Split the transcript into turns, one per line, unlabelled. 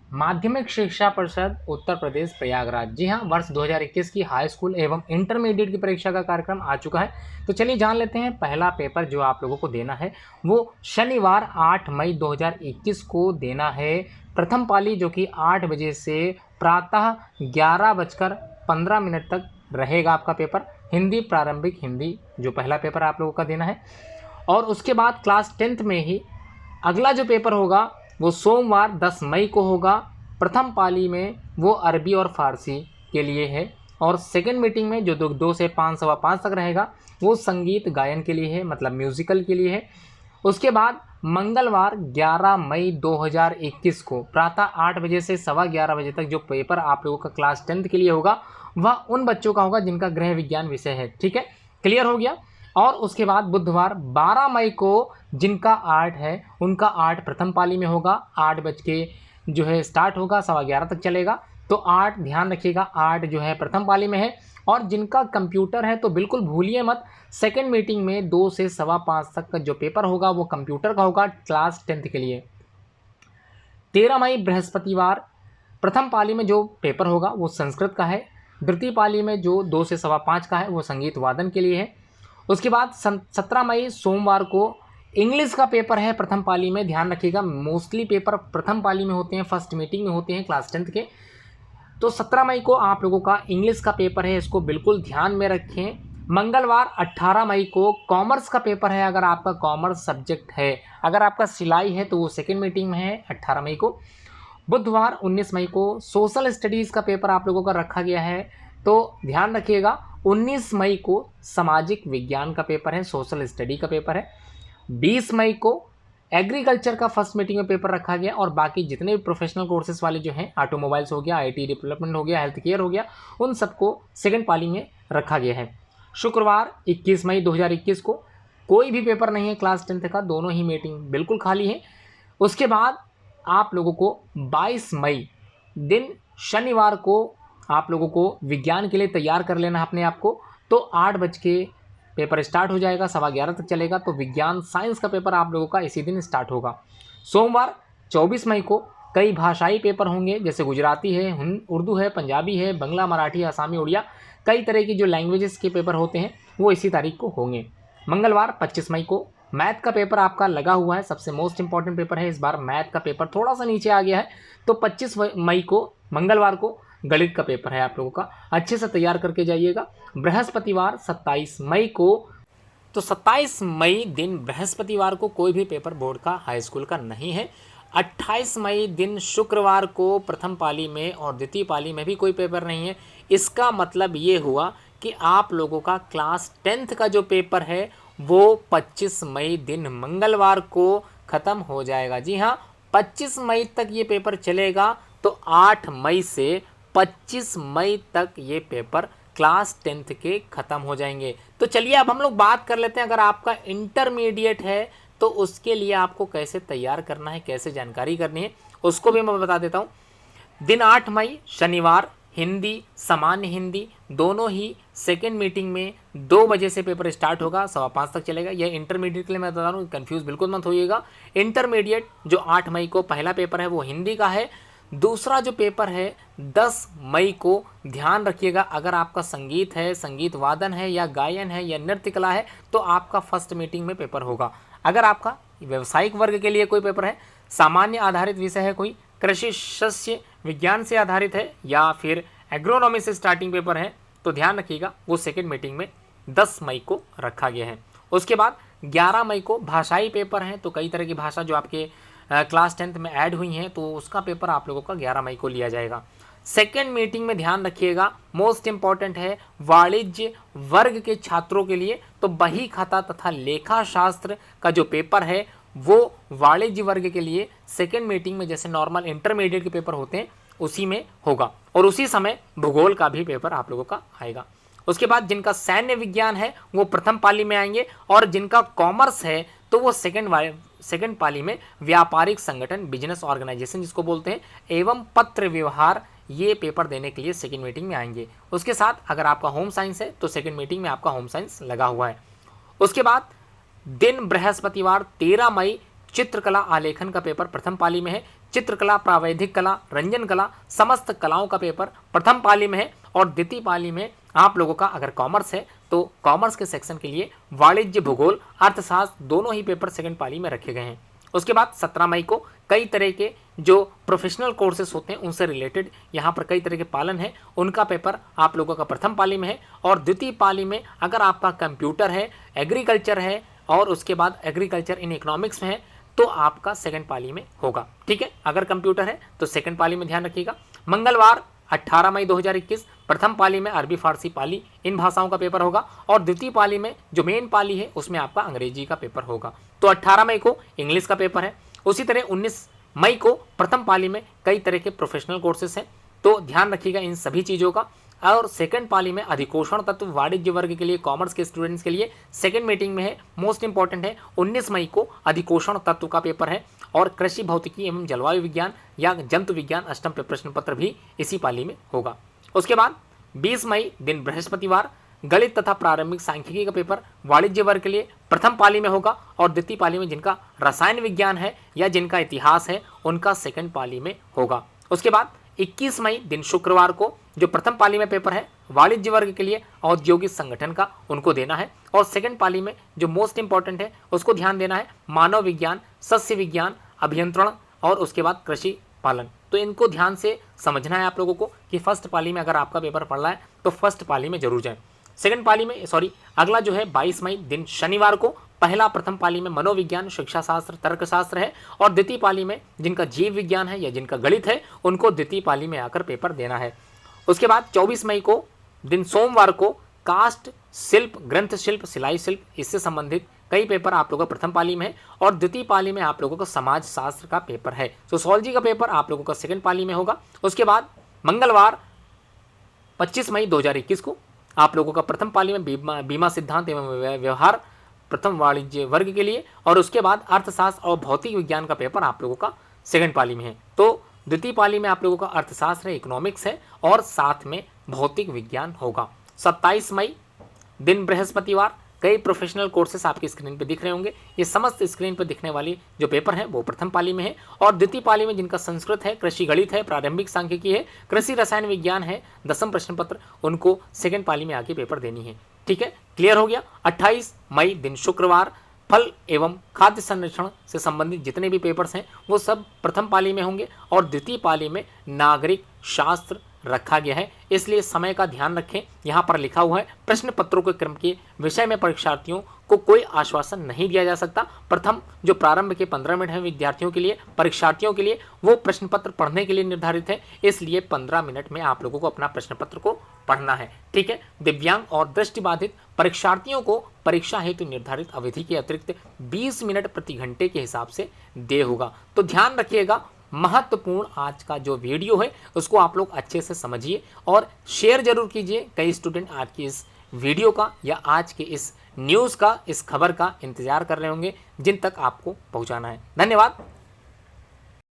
माध्यमिक शिक्षा परिषद उत्तर प्रदेश प्रयागराज। जी हाँ, वर्ष 2021 की हाई स्कूल एवं इंटरमीडिएट की परीक्षा का कार्यक्रम आ चुका है। तो चलिए जान लेते हैं, पहला पेपर जो आप लोगों को देना है वो शनिवार 8 मई 2021 को देना है। प्रथम पाली जो कि 8 बजे से प्रातः 11:15 तक रहेगा आपका पेपर। हिंदी, प्रारंभिक हिंदी जो पहला पेपर आप लोगों का देना है। और उसके बाद क्लास 10th में ही अगला जो पेपर होगा वो सोमवार 10 मई को होगा। प्रथम पाली में वो अरबी और फारसी के लिए है, और सेकंड मीटिंग में जो 2 से 5 सवा 5 तक रहेगा वो संगीत गायन के लिए है, मतलब म्यूजिकल के लिए है। उसके बाद मंगलवार 11 मई 2021 को प्रातः 8 बजे से सवा 11 बजे तक जो पेपर आप लोगों का क्लास 10th के लिए होगा वह उन बच्चों का होगा जिनका गृह विज्ञान विषय है। ठीक है, क्लियर हो गया। और उसके बाद बुधवार 12 मई को जिनका आर्ट है उनका आर्ट प्रथम पाली में होगा। 8 बज के जो है स्टार्ट होगा, सवा 11 तक चलेगा। तो आर्ट ध्यान रखिएगा, आर्ट जो है प्रथम पाली में है। और जिनका कंप्यूटर है तो बिल्कुल भूलिए मत, सेकंड मीटिंग में 2 से सवा 5 तक का जो पेपर होगा वो कंप्यूटर का होगा क्लास 10th के लिए। 13 मई बृहस्पतिवार प्रथम पाली में जो पेपर होगा वो संस्कृत का है। द्वितीय पाली में जो 2 से सवा 5 का है वो संगीत वादन के लिए है। उसके बाद 17 मई सोमवार को इंग्लिश का पेपर है प्रथम पाली में। ध्यान रखिएगा, मोस्टली पेपर प्रथम पाली में होते हैं, फर्स्ट मीटिंग में होते हैं क्लास 10th के। तो 17 मई को आप लोगों का इंग्लिश का पेपर है, इसको बिल्कुल ध्यान में रखें। मंगलवार 18 मई को कॉमर्स का पेपर है, अगर आपका कॉमर्स सब्जेक्ट है। अगर आपका सिलाई है तो वो सेकेंड मीटिंग में है 18 मई को। बुधवार 19 मई को सोशल स्टडीज़ का पेपर आप लोगों का रखा गया है, तो ध्यान रखिएगा। 19 मई को सामाजिक विज्ञान का पेपर है, सोशल स्टडी का पेपर है। 20 मई को एग्रीकल्चर का फर्स्ट मीटिंग में पेपर रखा गया, और बाकी जितने भी प्रोफेशनल कोर्सेज वाले जो हैं, ऑटोमोबाइल्स हो गया, आईटी डेवलपमेंट हो गया, हेल्थ केयर हो गया, उन सबको सेकेंड पाली में रखा गया है। शुक्रवार 21 मई 2021 को कोई भी पेपर नहीं है क्लास 10th का, दोनों ही मीटिंग बिल्कुल खाली है। उसके बाद आप लोगों को 22 मई दिन शनिवार को आप लोगों को विज्ञान के लिए तैयार कर लेना है अपने आप को। तो 8 बज के पेपर स्टार्ट हो जाएगा, सवा 11 तक चलेगा। तो विज्ञान साइंस का पेपर आप लोगों का इसी दिन स्टार्ट होगा। सोमवार 24 मई को कई भाषाई पेपर होंगे, जैसे गुजराती है, उर्दू है, पंजाबी है, बंगला, मराठी, आसामी, उड़िया, कई तरह की जो लैंग्वेजेस के पेपर होते हैं वो इसी तारीख को होंगे। मंगलवार 25 मई को मैथ का पेपर आपका लगा हुआ है, सबसे मोस्ट इंपॉर्टेंट पेपर है। इस बार मैथ का पेपर थोड़ा सा नीचे आ गया है, तो 25 मई को मंगलवार को गणित का पेपर है आप लोगों का, अच्छे से तैयार करके जाइएगा। बृहस्पतिवार 27 मई को, तो 27 मई दिन बृहस्पतिवार को कोई भी पेपर बोर्ड का हाई स्कूल का नहीं है। 28 मई दिन शुक्रवार को प्रथम पाली में और द्वितीय पाली में भी कोई पेपर नहीं है। इसका मतलब ये हुआ कि आप लोगों का क्लास 10th का जो पेपर है वो 25 मई दिन मंगलवार को ख़त्म हो जाएगा। जी हाँ, 25 मई तक ये पेपर चलेगा। तो 8 मई से 25 मई तक ये पेपर क्लास 10th के ख़त्म हो जाएंगे। तो चलिए अब हम लोग बात कर लेते हैं, अगर आपका इंटरमीडिएट है तो उसके लिए आपको कैसे तैयार करना है, कैसे जानकारी करनी है, उसको भी मैं बता देता हूँ। दिन 8 मई शनिवार हिंदी, सामान्य हिंदी दोनों ही सेकेंड मीटिंग में 2 बजे से पेपर स्टार्ट होगा, सवा 5 तक चलेगा। यह इंटरमीडिएट के लिए मैं बता रहा हूँ, कन्फ्यूज़ बिल्कुल मत होइएगा। इंटरमीडिएट जो 8 मई को पहला पेपर है वो हिंदी का है। दूसरा जो पेपर है 10 मई को, ध्यान रखिएगा, अगर आपका संगीत है, संगीत वादन है, या गायन है, या नृत्य कला है, तो आपका फर्स्ट मीटिंग में पेपर होगा। अगर आपका व्यवसायिक वर्ग के लिए कोई पेपर है, सामान्य आधारित विषय है, कोई कृषि शस्य विज्ञान से आधारित है, या फिर एग्रोनॉमी से स्टार्टिंग पेपर है, तो ध्यान रखिएगा वो सेकेंड मीटिंग में 10 मई को रखा गया है। उसके बाद 11 मई को भाषाई पेपर हैं, तो कई तरह की भाषा जो आपके क्लास 10th में ऐड हुई हैं, तो उसका पेपर आप लोगों का 11 मई को लिया जाएगा। सेकेंड मीटिंग में ध्यान रखिएगा, मोस्ट इंपॉर्टेंट है वाणिज्य वर्ग के छात्रों के लिए, तो बही खाता तथा लेखा शास्त्र का जो पेपर है वो वाणिज्य वर्ग के लिए सेकेंड मीटिंग में, जैसे नॉर्मल इंटरमीडिएट के पेपर होते हैं उसी में होगा। और उसी समय भूगोल का भी पेपर आप लोगों का आएगा। उसके बाद जिनका सैन्य विज्ञान है वो प्रथम पाली में आएंगे, और जिनका कॉमर्स है तो वो सेकेंड पाली में व्यापारिक संगठन, बिजनेस ऑर्गेनाइजेशन जिसको बोलते हैं, एवं पत्र व्यवहार, ये पेपर देने के लिए सेकेंड मीटिंग में आएंगे। उसके साथ अगर आपका होम साइंस है तो सेकेंड मीटिंग में आपका होम साइंस लगा हुआ है। उसके बाद दिन बृहस्पतिवार 13 मई चित्रकला आलेखन का पेपर प्रथम पाली में है, चित्रकला, प्रावैधिक कला, रंजन कला, समस्त कलाओं का पेपर प्रथम पाली में है। और द्वितीय पाली में आप लोगों का अगर कॉमर्स है तो कॉमर्स के सेक्शन के लिए वाणिज्य, भूगोल, अर्थशास्त्र दोनों ही पेपर सेकंड पाली में रखे गए हैं। उसके बाद 17 मई को कई तरह के जो प्रोफेशनल कोर्सेस होते हैं उनसे रिलेटेड यहाँ पर कई तरह के पालन है, उनका पेपर आप लोगों का प्रथम पाली में है। और द्वितीय पाली में अगर आपका कंप्यूटर है, एग्रीकल्चर है और उसके बाद एग्रीकल्चर इन इकोनॉमिक्स में है तो आपका सेकंड पाली में होगा। ठीक है, अगर कंप्यूटर है तो सेकंड पाली में ध्यान रखिएगा। मंगलवार 18 मई 2021 प्रथम पाली में अरबी, फारसी, पाली इन भाषाओं का पेपर होगा। और द्वितीय पाली में जो मेन पाली है उसमें आपका अंग्रेजी का पेपर होगा। तो 18 मई को इंग्लिश का पेपर है। उसी तरह 19 मई को प्रथम पाली में कई तरह के प्रोफेशनल कोर्सेस हैं, तो ध्यान रखिएगा इन सभी चीज़ों का। और सेकंड पाली में अधिकोषण तत्व वाणिज्य वर्ग के लिए, कॉमर्स के स्टूडेंट्स के लिए सेकंड मीटिंग में है, मोस्ट इंपॉर्टेंट है। 19 मई को अधिकोषण तत्व का पेपर है। और कृषि भौतिकी एवं जलवायु विज्ञान या जंतु विज्ञान अष्टम प्रश्न पत्र भी इसी पाली में होगा। उसके बाद 20 मई दिन बृहस्पतिवार गणित तथा प्रारंभिक सांख्यिकी का पेपर वाणिज्य वर्ग के लिए प्रथम पाली में होगा। और द्वितीय पाली में जिनका रसायन विज्ञान है या जिनका इतिहास है उनका सेकंड पाली में होगा। उसके बाद 21 मई दिन शुक्रवार को जो प्रथम पाली में पेपर है वाणिज्य वर्ग के लिए औद्योगिक संगठन का, उनको देना है। और सेकंड पाली में जो मोस्ट इंपॉर्टेंट है उसको ध्यान देना है, मानव विज्ञान, सस्य विज्ञान, अभियंत्रण और उसके बाद कृषि पालन। तो इनको ध्यान से समझना है आप लोगों को कि फर्स्ट पाली में अगर आपका पेपर पढ़ रहा है तो फर्स्ट पाली में जरूर जाए। सेकंड पाली में अगला जो है 22 मई दिन शनिवार को पहला प्रथम पाली में मनोविज्ञान, शिक्षा शास्त्र, तर्कशास्त्र है। और द्वितीय पाली में जिनका जीव विज्ञान है या जिनका गणित है उनको द्वितीय पाली में आकर पेपर देना है। उसके बाद 24 मई को दिन सोमवार को कास्ट शिल्प, ग्रंथ शिल्प, सिलाई शिल्प इससे संबंधित कई पेपर आप लोगों का प्रथम पाली में है। और द्वितीय पाली में आप लोगों का समाज शास्त्र का पेपर है, सोशियोलॉजी का पेपर आप लोगों का सेकंड पाली में होगा। उसके बाद मंगलवार 25 मई 2021 को आप लोगों का प्रथम पाली में बीमा सिद्धांत एवं व्यवहार प्रथम वाणिज्य वर्ग के लिए। और उसके बाद अर्थशास्त्र और भौतिक विज्ञान का पेपर आप लोगों का सेकंड पाली में है। तो द्वितीय पाली में आप लोगों का अर्थशास्त्र है, इकोनॉमिक्स है और साथ में भौतिक विज्ञान होगा। 27 मई दिन बृहस्पतिवार कई प्रोफेशनल कोर्सेस आपकी स्क्रीन पे दिख रहे होंगे। ये समस्त स्क्रीन पे दिखने वाली जो पेपर है वो प्रथम पाली में है। और द्वितीय पाली में जिनका संस्कृत है, कृषि गणित है, प्रारंभिक सांख्यिकी है, कृषि रसायन विज्ञान है, दसम प्रश्न पत्र, उनको सेकंड पाली में आके पेपर देनी है। ठीक है, क्लियर हो गया। 28 मई दिन शुक्रवार फल एवं खाद्य संरक्षण से संबंधित जितने भी पेपर्स हैं वो सब प्रथम पाली में होंगे। और द्वितीय पाली में नागरिक शास्त्र रखा गया है, इसलिए समय का ध्यान रखें। यहाँ पर लिखा हुआ है प्रश्न पत्रों के क्रम के विषय में परीक्षार्थियों को कोई आश्वासन नहीं दिया जा सकता। प्रथम जो प्रारंभ के 15 मिनट हैं विद्यार्थियों के लिए, परीक्षार्थियों के लिए, वो प्रश्न पत्र पढ़ने के लिए निर्धारित है, इसलिए 15 मिनट में आप लोगों को अपना प्रश्न पत्र को पढ़ना है। ठीक है, दिव्यांग और दृष्टिबाधित परीक्षार्थियों को परीक्षा हेतु निर्धारित अवधि के अतिरिक्त 20 मिनट प्रति घंटे के हिसाब से दे होगा। तो ध्यान रखिएगा, महत्वपूर्ण आज का जो वीडियो है उसको आप लोग अच्छे से समझिए और शेयर जरूर कीजिए। कई स्टूडेंट आज की इस वीडियो का या आज के इस न्यूज़ का, इस खबर का इंतजार कर रहे होंगे जिन तक आपको पहुंचाना है। धन्यवाद।